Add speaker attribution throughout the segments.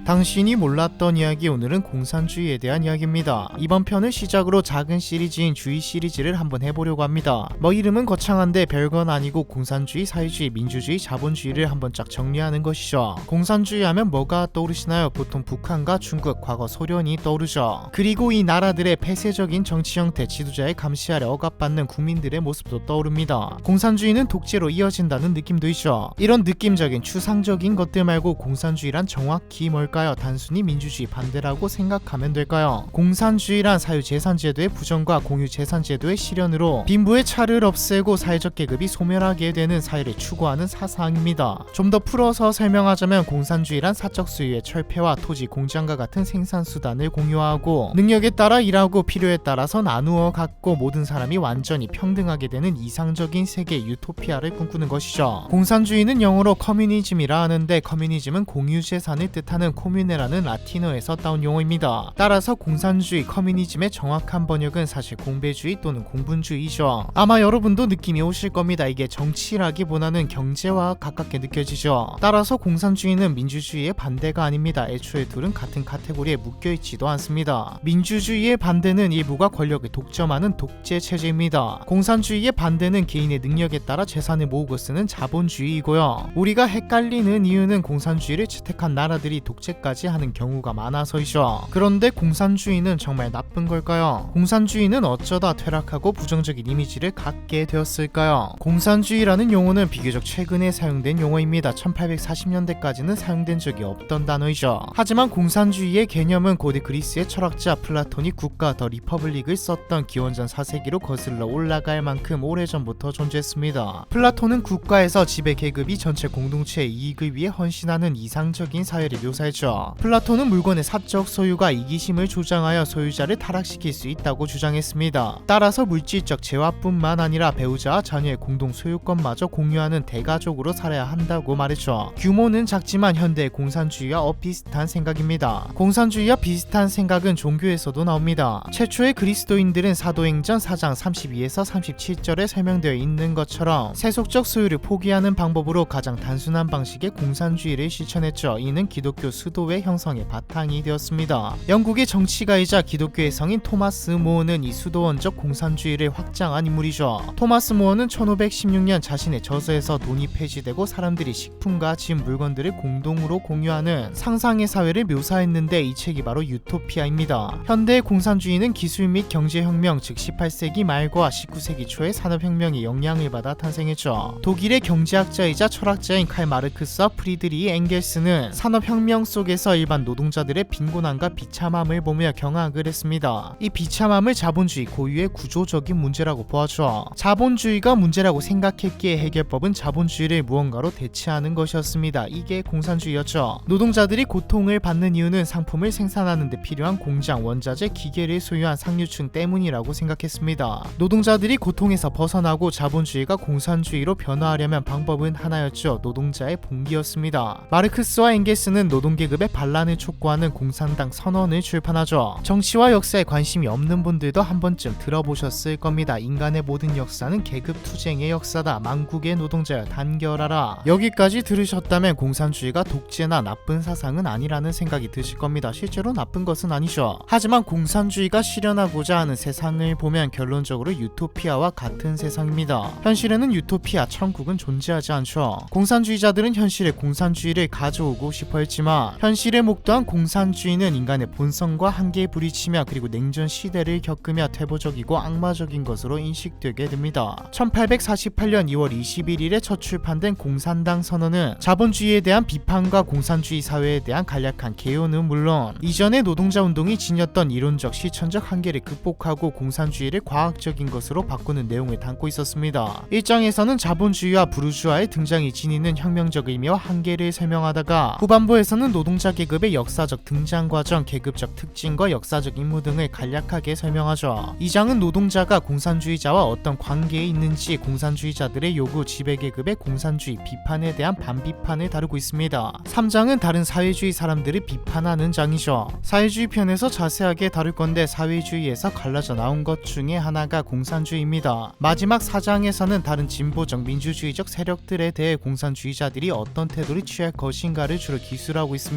Speaker 1: 당신이 몰랐던 이야기, 오늘은 공산주의에 대한 이야기입니다. 이번 편을 시작으로 작은 시리즈인 주의 시리즈를 한번 해보려고 합니다. 이름은 거창한데 별건 아니고 공산주의, 사회주의, 민주주의, 자본주의를 한번 쫙 정리하는 것이죠. 공산주의 하면 뭐가 떠오르시나요? 보통 북한과 중국, 과거 소련이 떠오르죠. 그리고 이 나라들의 폐쇄적인 정치 형태, 지도자의 감시 아래 억압받는 국민들의 모습도 떠오릅니다. 공산주의는 독재로 이어진다는 느낌도 있죠. 이런 느낌적인 추상적인 것들 말고 공산주의란 정확히 뭘까요? 단순히 민주주의 반대라고 생각하면 될까요? 공산주의란 사유재산제도의 부정과 공유재산제도의 실현으로 빈부의 차를 없애고 사회적 계급이 소멸하게 되는 사회를 추구하는 사상입니다. 좀 더 풀어서 설명하자면 공산주의란 사적 소유의 철폐와 토지 공장과 같은 생산수단을 공유하고 능력에 따라 일하고 필요에 따라서 나누어 갖고 모든 사람이 완전히 평등하게 되는 이상적인 세계 유토피아를 꿈꾸는 것이죠. 공산주의는 영어로 커뮤니즘이라 하는데, 커뮤니즘은 공유재산을 뜻하는 코뮤네라는 라틴어에서 따온 용어입니다. 따라서 공산주의, 커뮤니즘의 정확한 번역은 사실 공배주의 또는 공분주의죠. 아마 여러분도 느낌이 오실 겁니다. 이게 정치라기보다는 경제와 가깝게 느껴지죠. 따라서 공산주의는 민주주의의 반대가 아닙니다. 애초에 둘은 같은 카테고리에 묶여있지도 않습니다. 민주주의의 반대는 일부가 권력을 독점하는 독재 체제입니다. 공산주의의 반대는 개인의 능력에 따라 재산을 모으고 쓰는 자본주의이고요. 우리가 헷갈리는 이유는 공산주의를 채택한 나라들이 독재까지 하는 경우가 많아서이죠. 그런데 공산주의는 정말 나쁜 걸까요? 공산주의는 어쩌다 퇴락하고 부정적인 이미지를 갖게 되었을까요? 공산주의라는 용어는 비교적 최근에 사용된 용어입니다. 1840년대까지는 사용된 적이 없던 단어이죠. 하지만 공산주의의 개념은 고대 그리스의 철학자 플라톤이 국가 더 리퍼블릭을 썼던 기원전 4세기로 거슬러 올라갈 만큼 오래전부터 존재했습니다. 플라톤은 국가에서 지배 계급이 전체 공동체의 이익을 위해 헌신하는 이상적인 사회를 묘사했죠. 플라톤은 물건의 사적 소유가 이기심을 조장하여 소유자를 타락시킬 수 있다고 주장했습니다. 따라서 물질적 재화뿐만 아니라 배우자와 자녀의 공동 소유권마저 공유하는 대가족으로 살아야 한다고 말했죠. 규모는 작지만 현대의 공산주의와 비슷한 생각입니다. 공산주의와 비슷한 생각은 종교에서도 나옵니다. 최초의 그리스도인들은 사도행전 4장 32에서 37절에 설명되어 있는 것처럼 세속적 소유를 포기하는 방법으로 가장 단순한 방식의 공산주의를 실천했죠. 이는 기독교 수도의 형성의 바탕이 되었습니다. 영국의 정치가이자 기독교의 성인 토마스 모어는 이 수도원적 공산주의를 확장한 인물이죠. 토마스 모어는 1516년 자신의 저서에서 돈이 폐지되고 사람들이 식품과 집 물건들을 공동으로 공유하는 상상의 사회를 묘사했는데, 이 책이 바로 유토피아입니다. 현대의 공산주의는 기술 및 경제혁명, 즉 18세기 말과 19세기 초의 산업혁명의 영향을 받아 탄생했죠. 독일의 경제학자이자 철학자인 칼 마르크스와 프리드리히 엥겔스는 산업혁명 속에서 일반 노동자들의 빈곤함과 비참함을 보며 경악을 했습니다. 이 비참함을 자본주의 고유의 구조적인 문제라고 보았죠. 자본주의가 문제라고 생각했기에 해결법은 자본주의를 무언가로 대체하는 것이었습니다. 이게 공산주의였죠. 노동자들이 고통을 받는 이유는 상품을 생산하는 데 필요한 공장, 원자재, 기계를 소유한 상류층 때문이라고 생각했습니다. 노동자들이 고통에서 벗어나고 자본주의가 공산주의로 변화하려면 방법은 하나였죠. 노동자의 봉기였습니다. 마르크스와 엥겔스는 노동계급의 반란을 촉구하는 공산당 선언을 출판하죠. 정치와 역사에 관심이 없는 분들도 한 번쯤 들어보셨을 겁니다. 인간의 모든 역사는 계급 투쟁의 역사다. 만국의 노동자여 단결하라. 여기까지 들으셨다면 공산주의가 독재나 나쁜 사상은 아니라는 생각이 드실 겁니다. 실제로 나쁜 것은 아니죠. 하지만 공산주의가 실현하고자 하는 세상을 보면 결론적으로 유토피아와 같은 세상입니다. 현실에는 유토피아, 천국은 존재하지 않죠. 공산주의자들은 현실에 공산주의를 가져오고 싶어 했지만 현실에 목도한 공산주의는 인간의 본성과 한계에 부딪히며 그리고 냉전 시대를 겪으며 퇴보적이고 악마적인 것으로 인식되게 됩니다. 1848년 2월 21일에 첫 출판된 공산당 선언은 자본주의에 대한 비판과 공산주의 사회에 대한 간략한 개요는 물론 이전의 노동자 운동이 지녔던 이론적 실천적 한계를 극복하고 공산주의를 과학적인 것으로 바꾸는 내용을 담고 있었습니다. 1장에서는 자본주의와 부르주아의 등장이 지니는 혁명적 의미와 한계를 설명하다가 후반부에서는 노동자 계급의 역사적 등장 과정, 계급적 특징과 역사적 임무 등을 간략하게 설명하죠. 2장은 노동자가 공산주의자와 어떤 관계에 있는지, 공산주의자들의 요구, 지배계급의 공산주의 비판에 대한 반비판을 다루고 있습니다. 3장은 다른 사회주의 사람들을 비판하는 장이죠. 사회주의 편에서 자세하게 다룰 건데 사회주의에서 갈라져 나온 것 중에 하나가 공산주의입니다. 마지막 4장에서는 다른 진보적 민주주의적 세력들에 대해 공산주의자들이 어떤 태도를 취할 것인가를 주로 기술하고 있습니다.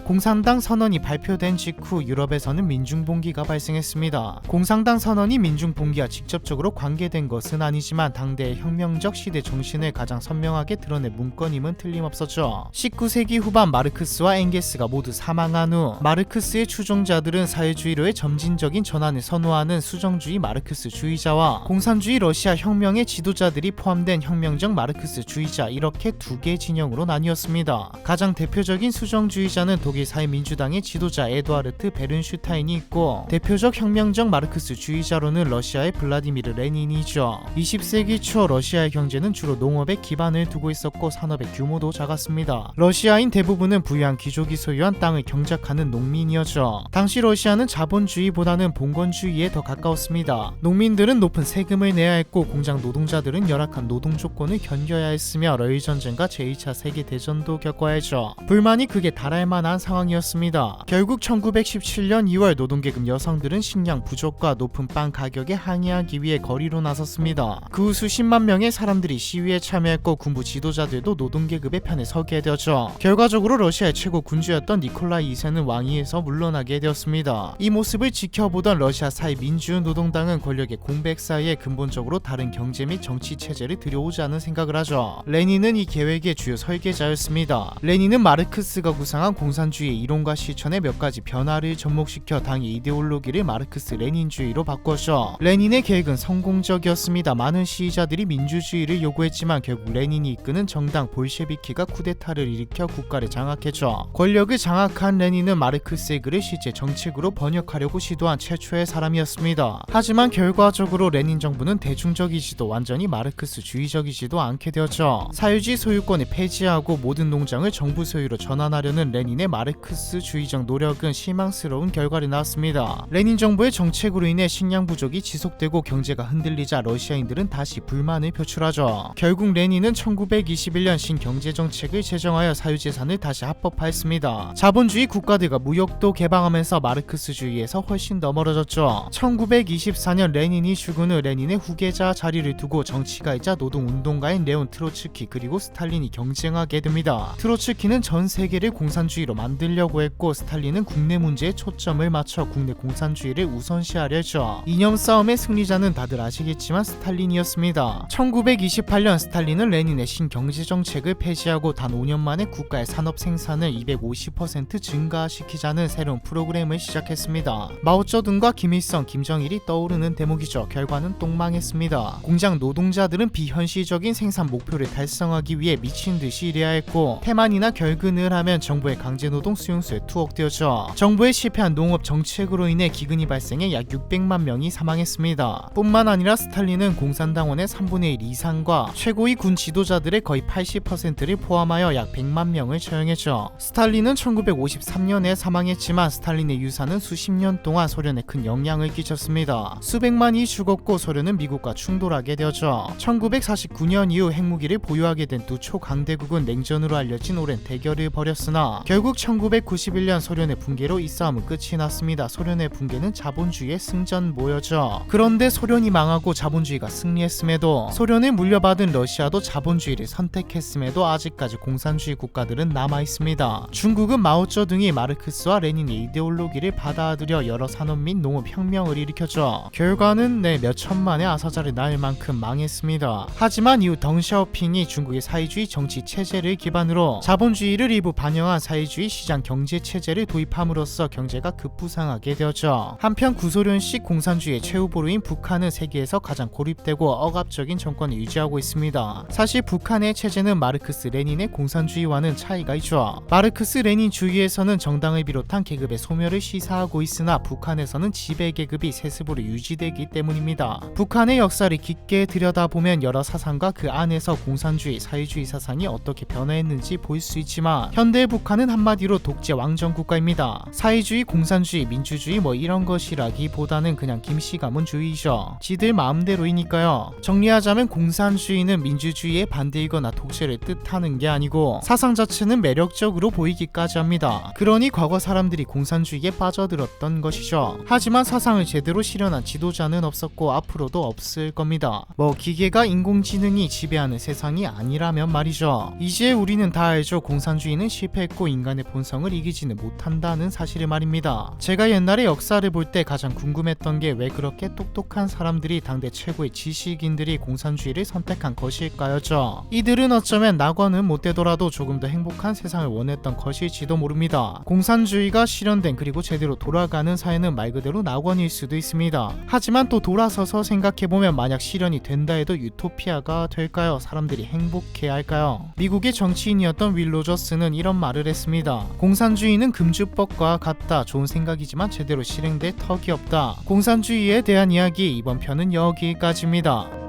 Speaker 1: 공산당 선언이 발표된 직후 유럽에서는 민중봉기가 발생했습니다. 공산당 선언이 민중봉기와 직접적으로 관계된 것은 아니지만 당대의 혁명적 시대 정신을 가장 선명하게 드러낸 문건임은 틀림없었죠. 19세기 후반 마르크스와 엥겔스가 모두 사망한 후 마르크스의 추종자들은 사회주의로의 점진적인 전환을 선호하는 수정주의 마르크스주의자와 공산주의 러시아 혁명의 지도자들이 포함된 혁명적 마르크스주의자, 이렇게 두 개 진영으로 나뉘었습니다. 가장 대표적인 수정주의자는 독일 사회민주당의 지도자 에두아르트 베른슈타인이 있고, 대표적 혁명적 마르크스주의자로는 러시아의 블라디미르 레닌이죠. 20세기 초 러시아의 경제는 주로 농업에 기반을 두고 있었고 산업의 규모도 작았습니다. 러시아인 대부분은 부유한 귀족이 소유한 땅을 경작하는 농민이었죠. 당시 러시아는 자본주의보다는 봉건주의에 더 가까웠습니다. 농민들은 높은 세금을 내야 했고 공장 노동자들은 열악한 노동 조건을 견뎌야 했으며 러일전쟁과 제2차 세계대전도 겪어야 했죠. 불만이 극에 달할 만한 상황이었습니다. 결국 1917년 2월 노동계급 여성들은 식량 부족과 높은 빵 가격에 항의하기 위해 거리로 나섰습니다. 그 후 수십만 명의 사람들이 시위에 참여했고 군부 지도자들도 노동계급의 편에 서게 되었죠. 결과적으로 러시아의 최고 군주였던 니콜라이 2세는 왕위에서 물러나게 되었습니다. 이 모습을 지켜보던 러시아 사회민주노동당은 권력의 공백 사이에 근본적으로 다른 경제 및 정치 체제를 들여오자는 생각을 하죠. 레닌은 이 계획의 주요 설계자였습니다. 레닌은 마르크스가 구상한 공산주의의 이론과 실천에 몇 가지 변화를 접목시켜 당의 이데올로기를 마르크스 레닌주의로 바꿨죠. 레닌의 계획은 성공적이었습니다. 많은 시위자들이 민주주의를 요구했지만 결국 레닌이 이끄는 정당 볼셰비키가 쿠데타를 일으켜 국가를 장악했죠. 권력을 장악한 레닌은 마르크스의 글을 실제 정책으로 번역하려고 시도한 최초의 사람이었습니다. 하지만 결과적으로 레닌 정부는 대중적이지도 완전히 마르크스주의적이지도 않게 되었죠. 사유지 소유권을 폐지하고 모든 농장을 정부 소유로 전환하려는 레닌의 마르크스주의적 노력은 실망스러운 결과를 낳았습니다. 레닌 정부의 정책으로 인해 식량 부족이 지속되고 경제가 흔들리자 러시아인들은 다시 불만을 표출하죠. 결국 레닌은 1921년 신경제정책을 제정하여 사유재산을 다시 합법화했습니다. 자본주의 국가들과 무역도 개방하면서 마르크스주의에서 훨씬 더 멀어졌죠. 1924년 레닌이 죽은 후 레닌의 후계자 자리를 두고 정치가이자 노동운동가인 레온 트로츠키 그리고 스탈린이 경쟁하게 됩니다. 트로츠키는 전 세계를 공산주의로 만들려고 했고 스탈린은 국내 문제에 초점을 맞춰 국내 공산주의를 우선시하려 했죠. 이념 싸움의 승리자는 다들 아시겠지만 스탈린이었습니다. 1928년 스탈린은 레닌의 신경제정책을 폐지하고 단 5년 만에 국가의 산업 생산을 250% 증가시키자는 새로운 프로그램을 시작했습니다. 마오쩌둥과 김일성, 김정일이 떠오르는 대목이죠. 결과는 똥망했습니다. 공장 노동자들은 비현실적인 생산 목표를 달성하기 위해 미친듯이 일해야 했고 태만이나 결근을 하면 정부의 강제노동 수용소에 투옥되었죠. 정부의 실패한 농업 정책으로 인해 기근이 발생해 약 600만 명이 사망했습니다. 뿐만 아니라 스탈린은 공산당원의 3분의 1 이상과 최고위 군 지도자들의 거의 80%를 포함하여 약 100만 명을 처형했죠. 스탈린은 1953년에 사망했지만 스탈린의 유산은 수십 년 동안 소련에 큰 영향을 끼쳤습니다. 수백만이 죽었고 소련은 미국과 충돌하게 되었죠. 1949년 이후 핵무기를 보유하게 된 두 초강대국은 냉전으로 알려진 오랜 대결을 벌였으나 결국 1991년 소련의 붕괴로 이 싸움은 끝이 났습니다. 소련의 붕괴는 자본주의의 승전보였죠. 그런데 소련이 망하고 자본주의가 승리했음에도 소련에 물려받은 러시아도 자본주의를 선택했음에도 아직까지 공산주의 국가들은 남아있습니다. 중국은 마오쩌둥이 마르크스와 레닌의 이데올로기를 받아들여 여러 산업 및 농업 혁명을 일으켰죠. 결과는 몇 천만의 아사자를 낳을 만큼 망했습니다. 하지만 이후 덩샤오핑이 중국의 사회주의 정치 체제를 기반으로 자본주의를 일부 반영한 사회주의 시장 경제 체제를 도입함으로써 경제가 급부상하게 되었죠. 한편 구소련식 공산주의의 최후보루인 북한은 세계에서 가장 고립되고 억압적인 정권을 유지하고 있습니다. 사실 북한의 체제는 마르크스 레닌의 공산주의와는 차이가 있죠. 마르크스 레닌주의에서는 정당을 비롯한 계급의 소멸을 시사하고 있으나 북한에서는 지배계급이 세습으로 유지되기 때문입니다. 북한의 역사를 깊게 들여다보면 여러 사상과 그 안에서 공산주의, 사회주의 사상이 어떻게 변화했는지 볼 수 있지만 현대 북한 북한은 한마디로 독재 왕정 국가입니다. 사회주의, 공산주의, 민주주의 뭐 이런 것이라기보다는 그냥 김씨가문주의죠. 지들 마음대로이니까요. 정리하자면 공산주의는 민주주의의 반대이거나 독재를 뜻하는 게 아니고 사상 자체는 매력적으로 보이기까지 합니다. 그러니 과거 사람들이 공산주의에 빠져들었던 것이죠. 하지만 사상을 제대로 실현한 지도자는 없었고 앞으로도 없을 겁니다. 뭐 기계가 인공지능이 지배하는 세상이 아니라면 말이죠. 이제 우리는 다 알죠. 공산주의는 실패했고 인간의 본성을 이기지는 못한다는 사실을 말입니다. 제가 옛날에 역사를 볼 때 가장 궁금했던 게 왜 그렇게 똑똑한 사람들이 당대 최고의 지식인들이 공산주의를 선택한 것일까였죠. 이들은 어쩌면 낙원은 못 되더라도 조금 더 행복한 세상을 원했던 것일지도 모릅니다. 공산주의가 실현된 그리고 제대로 돌아가는 사회는 말 그대로 낙원일 수도 있습니다. 하지만 또 돌아서서 생각해보면 만약 실현이 된다 해도 유토피아가 될까요? 사람들이 행복해야 할까요? 미국의 정치인이었던 윌 로저스는 이런 말을 했습니다. 공산주의는 금주법과 같다. 좋은 생각이지만 제대로 실행될 턱이 없다. 공산주의에 대한 이야기 이번 편은 여기까지입니다.